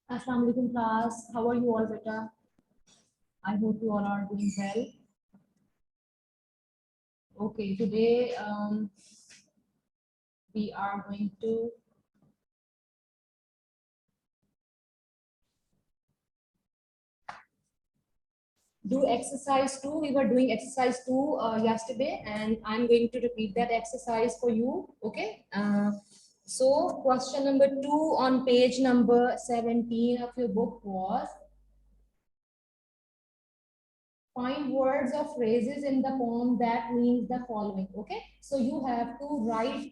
Assalamu alaikum class. How are you all, beta? I hope you all are doing well. Okay, today we are going to do exercise 2. We were doing exercise 2 yesterday, and I'm going to repeat that exercise for you. Okay. So question number 2 on page number 17 of your book was find words or phrases in the poem that means the following. Okay, so you have to write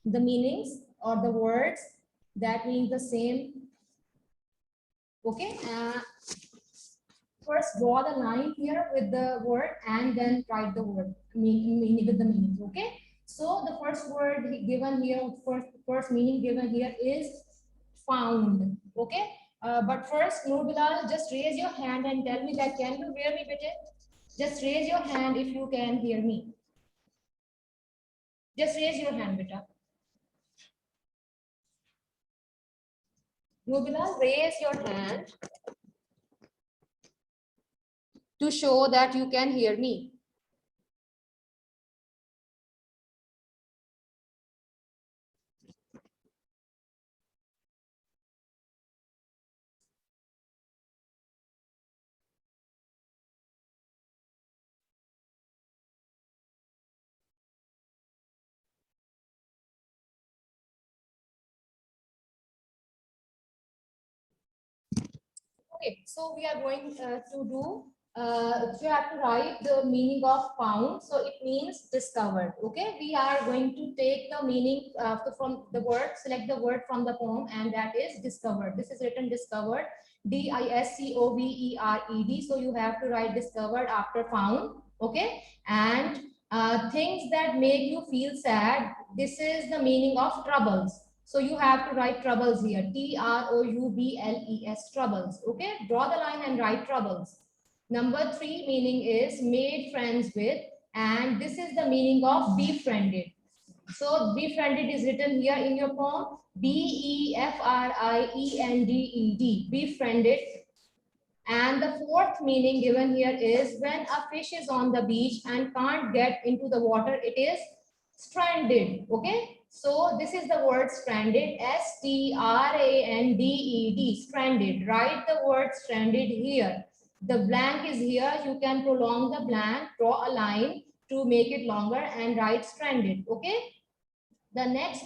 the meanings or the words that mean the same. Okay, first draw the line here with the word and then write the word meaning with the meanings. Okay, so the first word given here, first meaning given here is found. Okay, but first, Noor Bilal, just raise your hand and tell me that can you hear me, bete? Just raise your hand if you can hear me. Just raise your hand, beta. Nubila, raise your hand to show that you can hear me. Okay, so we are going to do, you have to write the meaning of found. So it means discovered. Okay, we are going to take the meaning from the word, select the word from the poem, and that is discovered. This is written discovered, discovered. So you have to write discovered after found. Okay, and things that make you feel sad. This is the meaning of troubles. So you have to write troubles here. Troubles, troubles. Okay, draw the line and write troubles. Number 3 meaning is made friends with, and this is the meaning of befriended. So befriended is written here in your poem. Befriended, befriended. And the fourth meaning given here is when a fish is on the beach and can't get into the water, it is stranded. Okay, so this is the word stranded, stranded, stranded. Write the word stranded here. The blank is here. You can prolong the blank, draw a line to make it longer and write stranded. Okay, the next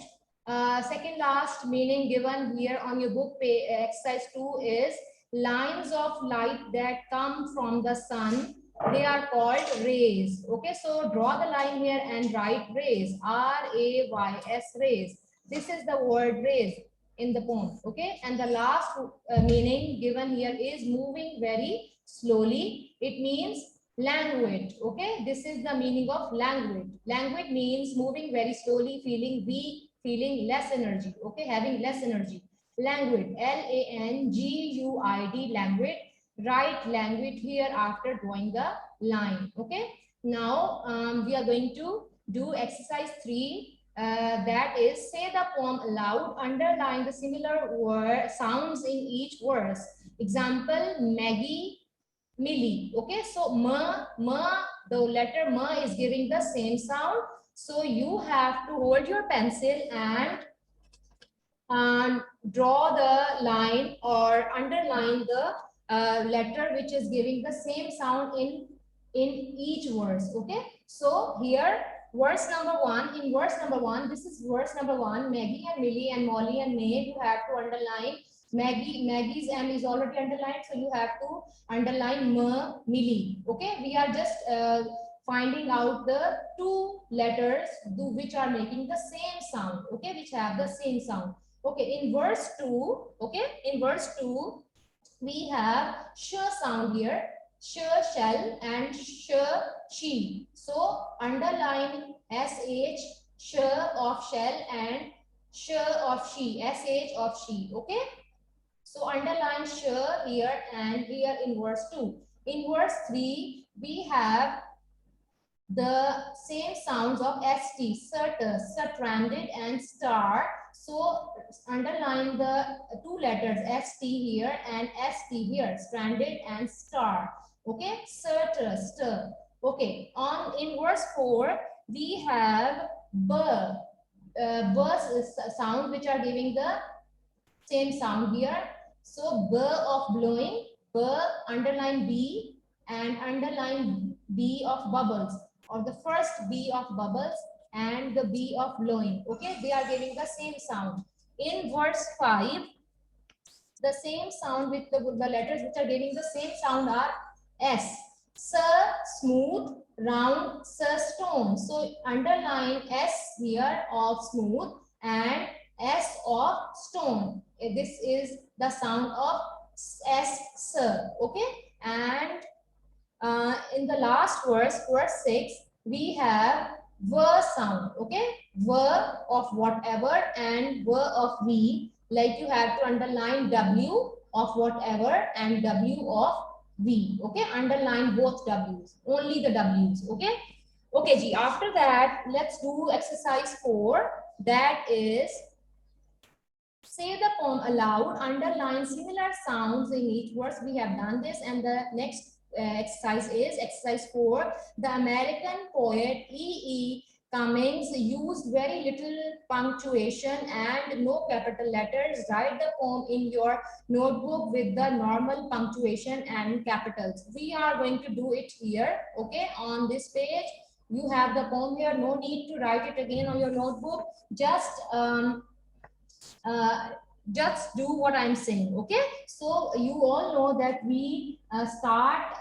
second last meaning given here on your book exercise 2 is lines of light that come from the sun. They are called rays. Okay, so draw the line here and write rays, rays, rays. This is the word rays in the poem. Okay, and the last meaning given here is moving very slowly. It means languid. Okay, this is the meaning of languid. Languid means moving very slowly, feeling weak, feeling less energy. Okay, having less energy. Languid, languid, languid. Write languid here after drawing the line. Okay, now we are going to do exercise 3. That is, say the poem aloud, underline the similar word sounds in each verse. Example, Maggie, Millie. Okay, so the letter ma is giving the same sound. So you have to hold your pencil and draw the line or underline the letter which is giving the same sound in each verse. Okay, so here verse number 1, in verse number 1, this is verse number 1, Maggie and Millie and Molly and May, you have to underline Maggie's M is already underlined, so you have to underline Millie. Okay, we are just finding out the two letters which are making the same sound. Okay, which have the same sound. Okay, in verse 2, okay, in verse 2, we have sh sound here, sh, shell, and sh, she. So underline sh, sh of shell, and sh of she, sh of she. Okay, so underline sh here and here in verse 2. In verse 3, we have the same sounds of st, stranded and star. So underline the two letters st here and st here, stranded and star. Okay, stir. Okay, on in verse 4 we have b, sound which are giving the same sound here. So b of blowing, b, underline b, and underline b of bubbles, or the first b of bubbles and the b of blowing. Okay, they are giving the same sound. In verse 5, the same sound with the letters which are giving the same sound are S. Sir, smooth, round, sir, stone. So underline S here of smooth and S of stone. This is the sound of S, sir. Okay. And in the last verse, verse 6, we have ver sound. Okay. Ver of whatever and ver of we. Like you have to underline W of whatever and W of we. Okay. Underline both W's. Only the W's. Okay. Okay, G. After that, let's do exercise 4. That is, say the poem aloud, underline similar sounds in each verse. We have done this, and the next exercise is exercise 4. The American poet E.E. Cummings used very little punctuation and no capital letters. Write the poem in your notebook with the normal punctuation and capitals. We are going to do it here, okay, on this page. You have the poem here. No need to write it again on your notebook. Uh, just do what I'm saying. Okay, so you all know that we start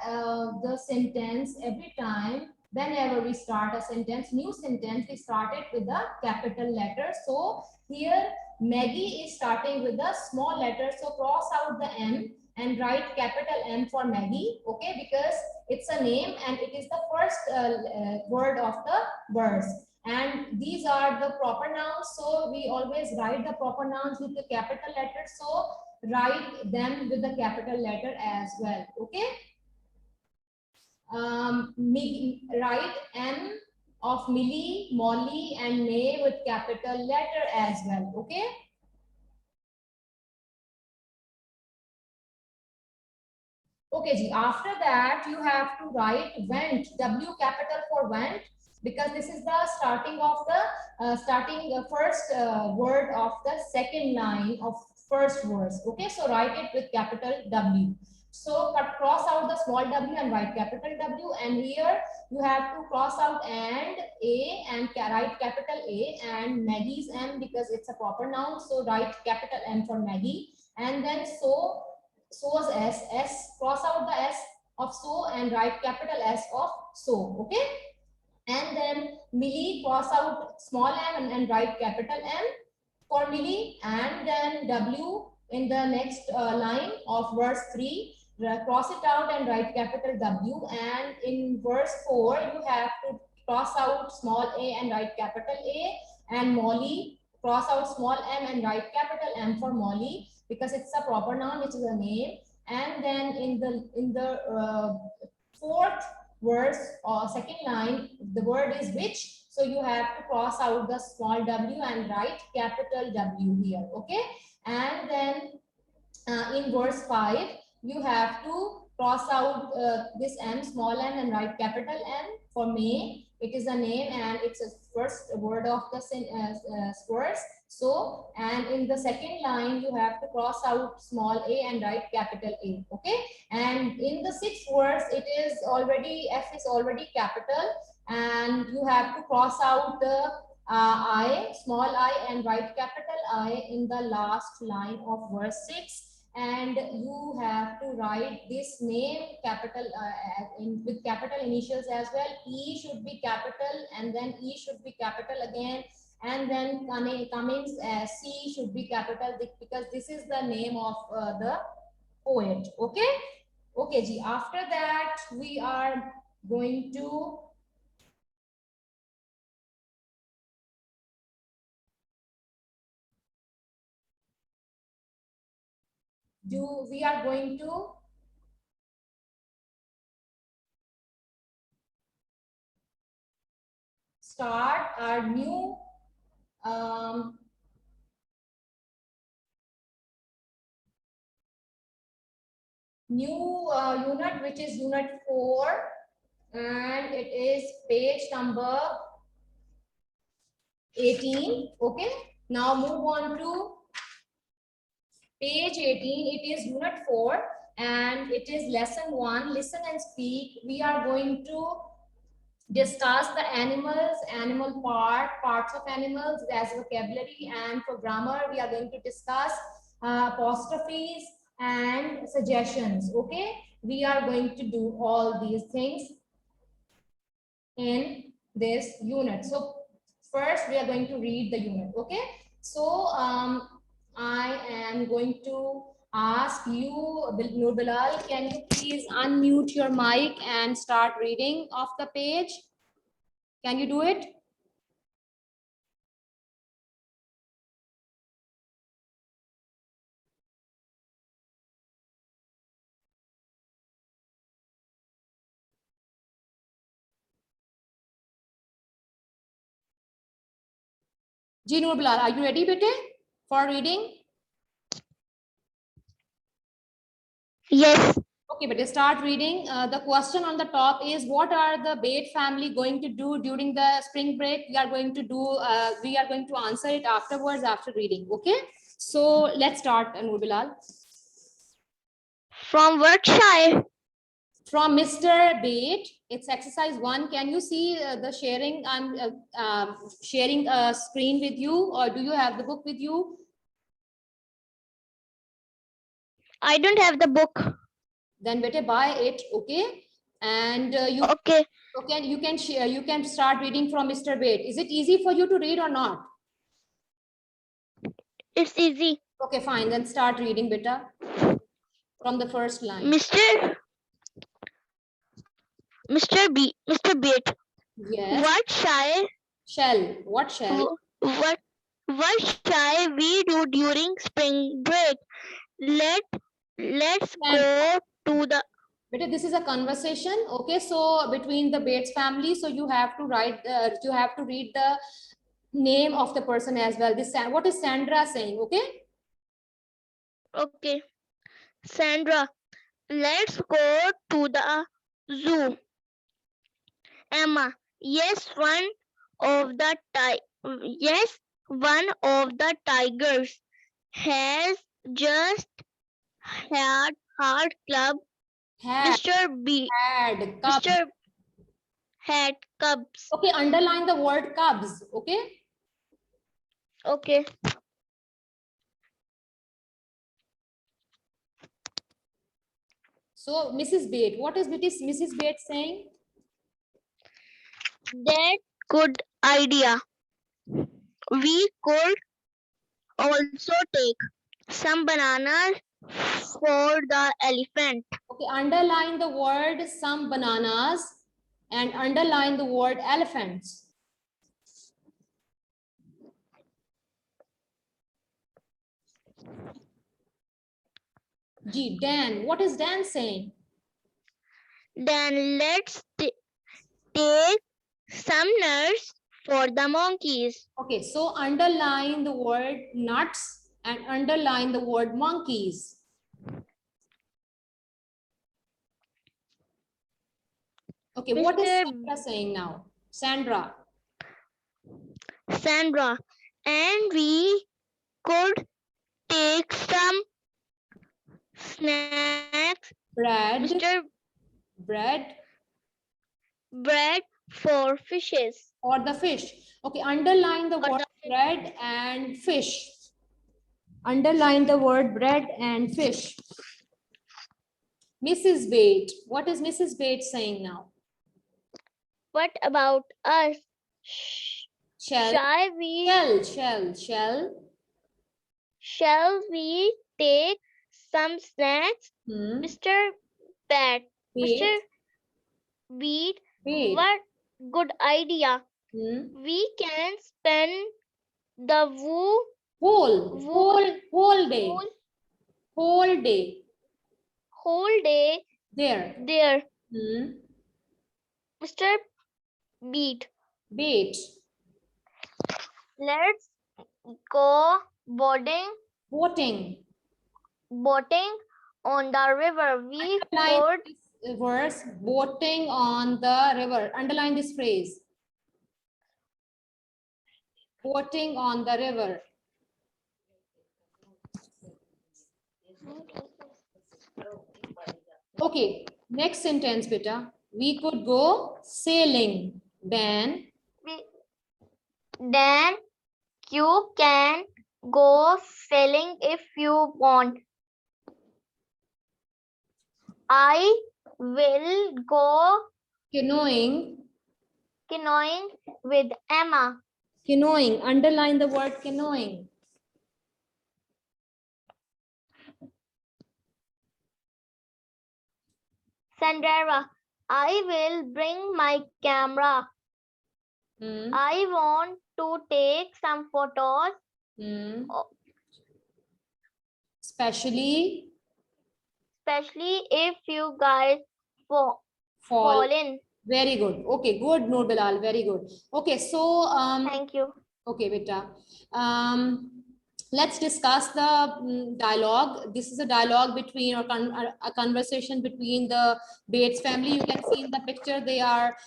the sentence every time. Whenever we start a sentence, new sentence, we start it with a capital letter. So here Maggie is starting with a small letter, so cross out the M and write capital M for Maggie. Okay, because it's a name and it is the first word of the verse, and these are the proper nouns, so we always write the proper nouns with the capital letter, so write them with the capital letter as well. Okay, write M of Millie, Molly and May with capital letter as well. Okay, okay Ji. After that you have to write went, W capital for went, because this is the starting of the first word of the second line of first verse. Okay, so write it with capital W. So cross out the small w and write capital W, and here you have to cross out and A and write capital A, and Maggie's M because it's a proper noun, so write capital M for Maggie, and then so's S, cross out the S of so and write capital S of so. Okay, and then Millie, cross out small m and write capital M for Millie, and then W in the next line of verse 3, cross it out and write capital W, and in verse 4 you have to cross out small a and write capital A, and Molly, cross out small m and write capital M for Molly because it's a proper noun which is a name, and then in the fourth verse or second line the word is which, so you have to cross out the small w and write capital W here. Okay, and then in verse 5 you have to cross out this M, small m, and write capital M for May. It is a name and it's a first word of the verse. So, and in the second line you have to cross out small a and write capital A. Okay, and in the sixth verse it is already, F is already capital, and you have to cross out the I, small I, and write capital I in the last line of verse 6, and you have to write this name capital with capital initials as well. E should be capital, and then E should be capital again, and then Cummings C should be capital because this is the name of the poet. Okay, okay Ji. After that we are going to we are going to start our new unit, which is unit 4, and it is page number 18. Okay, now move on to page 18. It is unit 4 and it is lesson 1, listen and speak. We are going to discuss the animals, animal parts of animals as vocabulary, and for grammar we are going to discuss apostrophes and suggestions. Okay, we are going to do all these things in this unit. So first we are going to read the unit. Okay, so I am going to ask you, Nur Bilal, can you please unmute your mic and start reading off the page? Can you do it? Ji Nur Bilal, are you ready, bete, for reading? Yes. Okay, but start reading. The question on the top is, what are the Bate family going to do during the spring break? We are going to answer it afterwards after reading. Okay, so let's start, Nur Bilal. From Berkshire. From Mr. Bate, it's exercise 1. Can you see the sharing? I'm sharing a screen with you, or do you have the book with you? I don't have the book. Then better buy it. Okay, and you Okay. okay, you can share, you can start reading from Mr. Bate. Is it easy for you to read or not? It's easy. Okay, fine, then start reading, beta, from the first line. Mr. Bate. Yes. What shall What we do during spring break? Let's go to the. Beta, this is a conversation. Okay, so between the Bates family, so you have to write you have to read the name of the person as well. This, what is Sandra saying? Okay. Okay. Sandra, let's go to the zoo. Emma, yes, one of the tigers has just had heart club. Mr. Had cubs. Okay, underline the word cubs. Okay. Okay. So Mrs. Bate, what is Mrs. Bate saying? That good idea. We could also take some bananas for the elephant. Okay, underline the word some bananas and underline the word elephants. G, Dan, what is Dan saying? Then let's take some nuts for the monkeys. Okay, so underline the word nuts and underline the word monkeys. Okay, what is Sandra saying now? Sandra, and we could take some snacks. bread, Bread for fishes. or the fish. Okay, underline the word bread and fish. Underline the word bread and fish. Mrs. Bate, what is Mrs. Bate saying now? What about us? Shall we take some snacks? Mr. Bat. Mr. Beat. What good idea. We can spend the whole day there. Mr. Beat. Bait. Let's go boating. Boating. Boating on the river. We Underline could this verse, boating on the river. Underline this phrase. Boating on the river. Okay, next sentence, beta. We could go sailing. Then you can go sailing if you want. I will go canoeing. canoeing with Emma. Canoeing. Underline the word canoeing. Sandra, I will bring my camera. I want to take some photos. Especially If you guys fall in. Very good. Okay, good, Noor Bilal. Very good. Okay, so Thank you. Okay, beta. Let's discuss the dialogue. This is a dialogue between or a conversation between the Bates family. You can see in the picture they are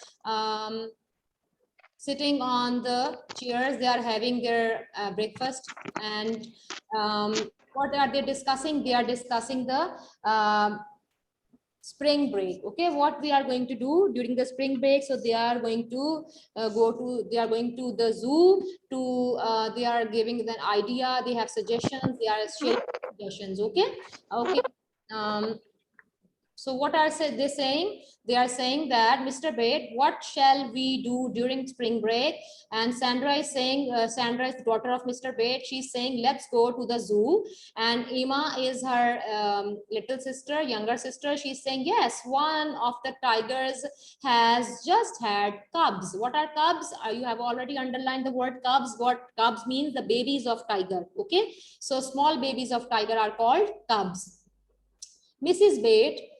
sitting on the chairs. They are having their breakfast, and what are they discussing? They are discussing the spring break. Okay, what we are going to do during the spring break? So they are going to they are going to the zoo to they are giving an idea, they have suggestions, they are sharing suggestions. Okay. So what are they saying? They are saying that, Mr. Bate, what shall we do during spring break? And Sandra is saying, Sandra is the daughter of Mr. Bate. She's saying, let's go to the zoo. And Emma is her little sister, younger sister. She's saying, yes, one of the tigers has just had cubs. What are cubs? You have already underlined the word cubs. What cubs means? The babies of tiger. Okay. So small babies of tiger are called cubs. Mrs. Bate,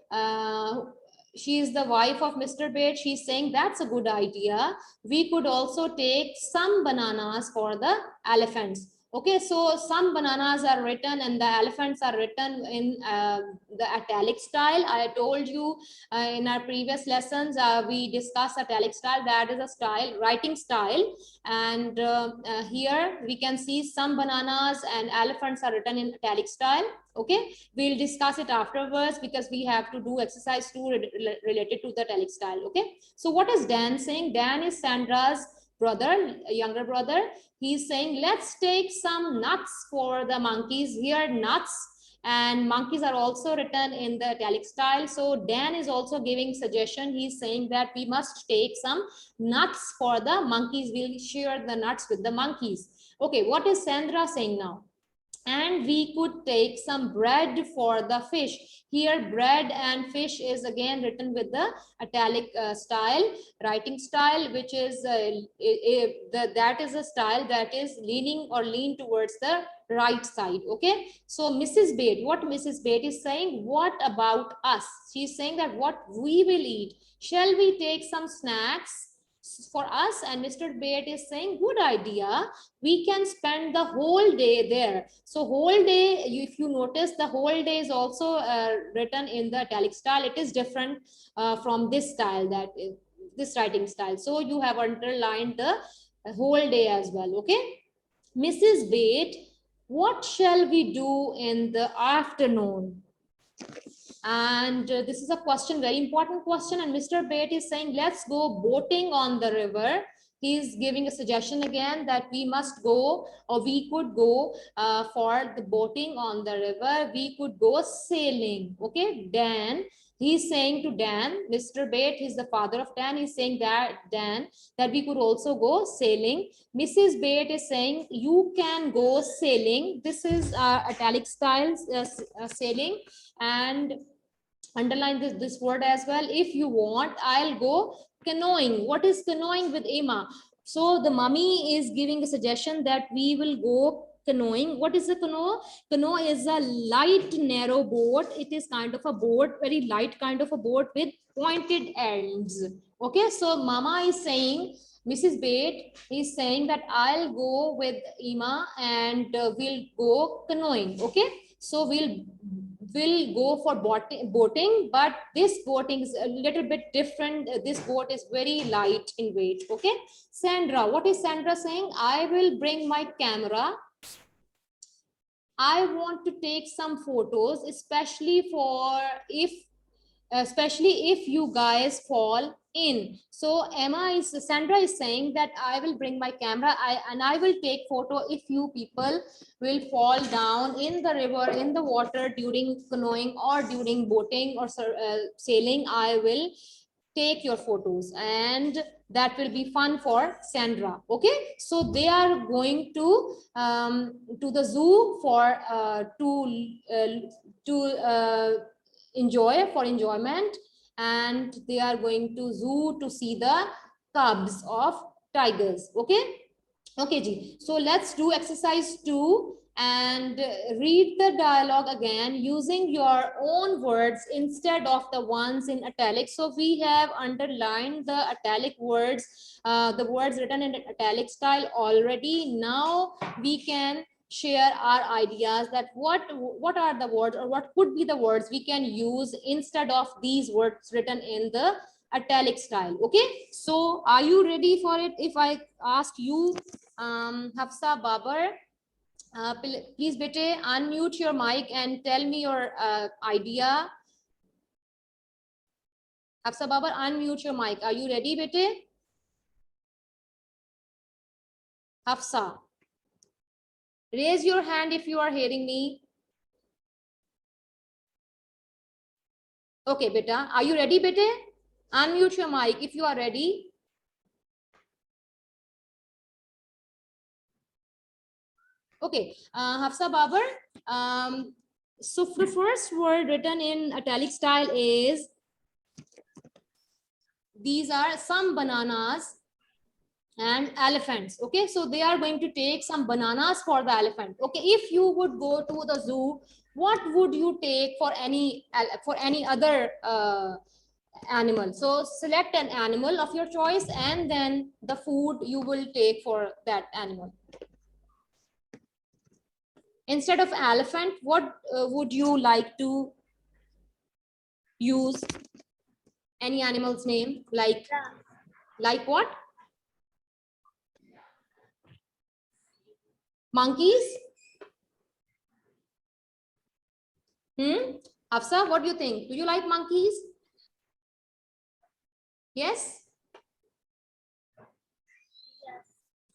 she is the wife of Mr. Bate. She's saying that's a good idea. We could also take some bananas for the elephants. Okay, so some bananas are written and the elephants are written in the italic style. I told you in our previous lessons, we discussed italic style. That is a style, writing style. And here we can see some bananas and elephants are written in italic style. Okay, we'll discuss it afterwards because we have to do exercise 2 related to the italic style. Okay, so what is Dan saying? Dan is Sandra's brother, younger brother. He's saying, let's take some nuts for the monkeys. Here, nuts and monkeys are also written in the italic style. So Dan is also giving suggestion. He's saying that we must take some nuts for the monkeys. We'll share the nuts with the monkeys. Okay, what is Sandra saying now? And we could take some bread for the fish. Here bread and fish is again written with the italic style, writing style, which is that is a style that is lean towards the right side. Okay, so Mrs. Bate, what Mrs. Bate is saying, what about us? She's saying that what we will eat. Shall we take some snacks for us? And Mr. Bate is saying, good idea, we can spend the whole day there. So whole day, if you notice, the whole day is also written in the italic style. It is different from this style, that is this writing style. So you have underlined the whole day as well. Okay, Mrs. Bate, what shall we do in the afternoon? And this is a question, very important question. And Mr. Bate is saying, let's go boating on the river. He's giving a suggestion again that we must go, or we could go for the boating on the river. We could go sailing. Okay, Dan, he's saying to Dan, Mr. Bate, he's the father of Dan. He's saying that Dan, that we could also go sailing. Mrs. Bate is saying, you can go sailing. This is italic styles sailing, and underline this word as well. If you want, I'll go canoeing. What is canoeing with Emma? So the mummy is giving a suggestion that we will go canoeing. What is a canoe? Canoe is a light, narrow boat. It is kind of a boat, very light kind of a boat with pointed ends. Okay, so mama is saying, Mrs. Bate is saying that I'll go with Ima and we'll go canoeing. Okay, so we'll go for boating, but this boating is a little bit different. This boat is very light in weight. Okay, Sandra, what is Sandra saying? I will bring my camera. I want to take some photos, especially if you guys fall in. So Sandra is saying that I will bring my camera and I will take photo if you people will fall down in the river, in the water during canoeing or during boating or sailing. I will take your photos and that will be fun for Sandra. Okay, so they are going to the zoo for enjoyment, and they are going to zoo to see the cubs of tigers. Okay, okay ji. So let's do exercise 2 and read the dialogue again using your own words instead of the ones in italics. So we have underlined the italic words, the words written in italic style already. Now we can share our ideas that what are the words or what could be the words we can use instead of these words written in the italic style. Okay, so are you ready for it? If I ask you, Hafsa Babar, please bete unmute your mic and tell me your idea. Hafsa Babar, unmute your mic. Are you ready, bete? Hafsa, raise your hand if you are hearing me. Okay, beta, are you ready, bete? Unmute your mic if you are ready. Okay, Hafsa Babar, so the first word written in italic style is, these are some bananas and elephants. Okay, so they are going to take some bananas for the elephant. Okay, if you would go to the zoo, what would you take for any other animal? So select an animal of your choice and then the food you will take for that animal. Instead of elephant, what would you like to use? Any animal's name? Like what? Monkeys? Hafsa, what do you think? Do you like monkeys? Yes?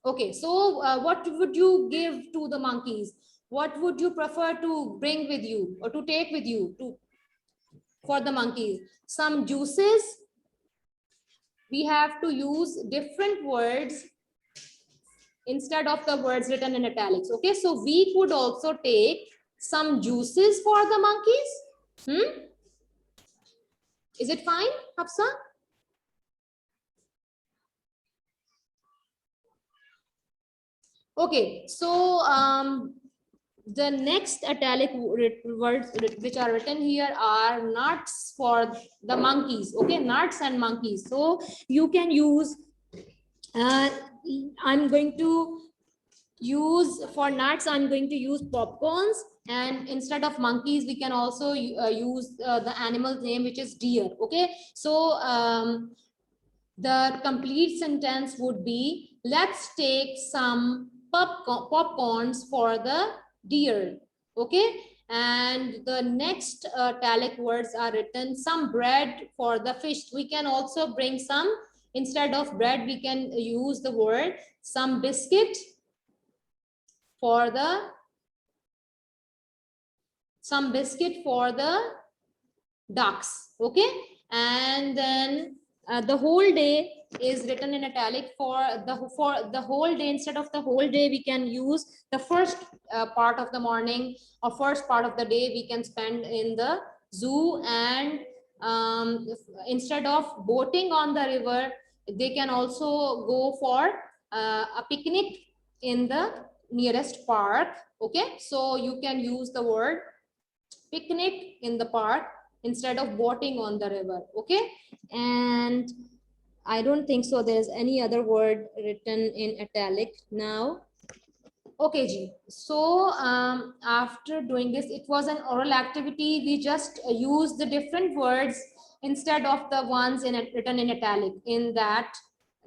Okay, so what would you give to the monkeys? What would you prefer to bring with you or to take with you for the monkeys? Some juices. We have to use different words instead of the words written in italics. Okay, so we could also take some juices for the monkeys. Is it fine, Hafsa? Okay, so the next italic words which are written here are nuts for the monkeys. Okay, nuts and monkeys. So you can use, I'm going to use for nuts, I'm going to use popcorns, and instead of monkeys we can also use the animal's name, which is deer. Okay, so the complete sentence would be, let's take some popcorns for the deer. Okay, and the next italic words are written, some bread for the fish. We can also bring some, instead of bread we can use the word some biscuit for the ducks. Okay, and then the whole day is written in italic. For the whole day, instead of the whole day we can use the first part of the morning or first part of the day we can spend in the zoo, and instead of boating on the river they can also go for a picnic in the nearest park. Okay, so you can use the word picnic in the park instead of boating on the river. Okay, and I don't think so there's any other word written in italic now. Okay, Ji. So after doing this, it was an oral activity. We just used the different words instead of the ones written in italic in that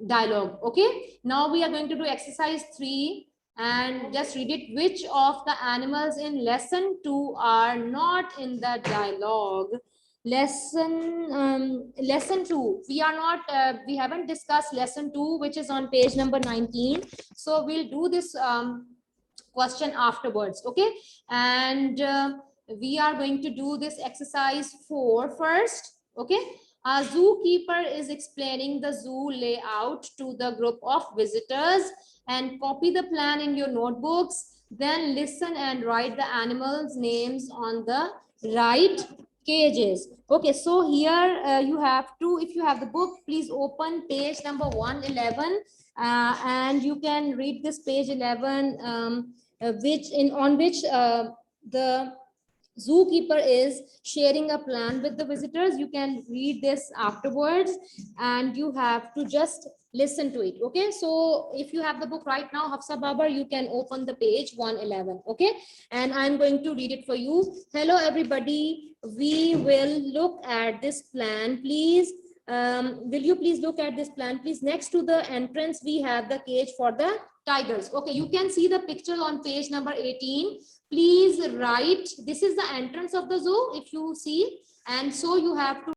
dialogue. Okay. Now we are going to do exercise 3 and just read it. Which of the animals in lesson 2 are not in the dialogue? Lesson 2. We are not. We haven't discussed lesson 2, which is on page number 19. So we'll do this question afterwards. Okay, and we are going to do this exercise 4 first. Okay, a zookeeper is explaining the zoo layout to the group of visitors, and copy the plan in your notebooks. Then listen and write the animals names on the right cages. Okay, so here you have to, if you have the book, please open page number 111, and you can read this page 11, on which the zookeeper is sharing a plan with the visitors. You can read this afterwards and you have to just listen to it. Okay, so if you have the book right now, Hafsa Babar, you can open the page 111. Okay, and I'm going to read it for you. Hello everybody, we will look at this plan. Please, will you please look at this plan, please? Next to the entrance we have the cage for the tigers. Okay, you can see the picture on page number 18. Please write, this is the entrance of the zoo, if you see, and so you have to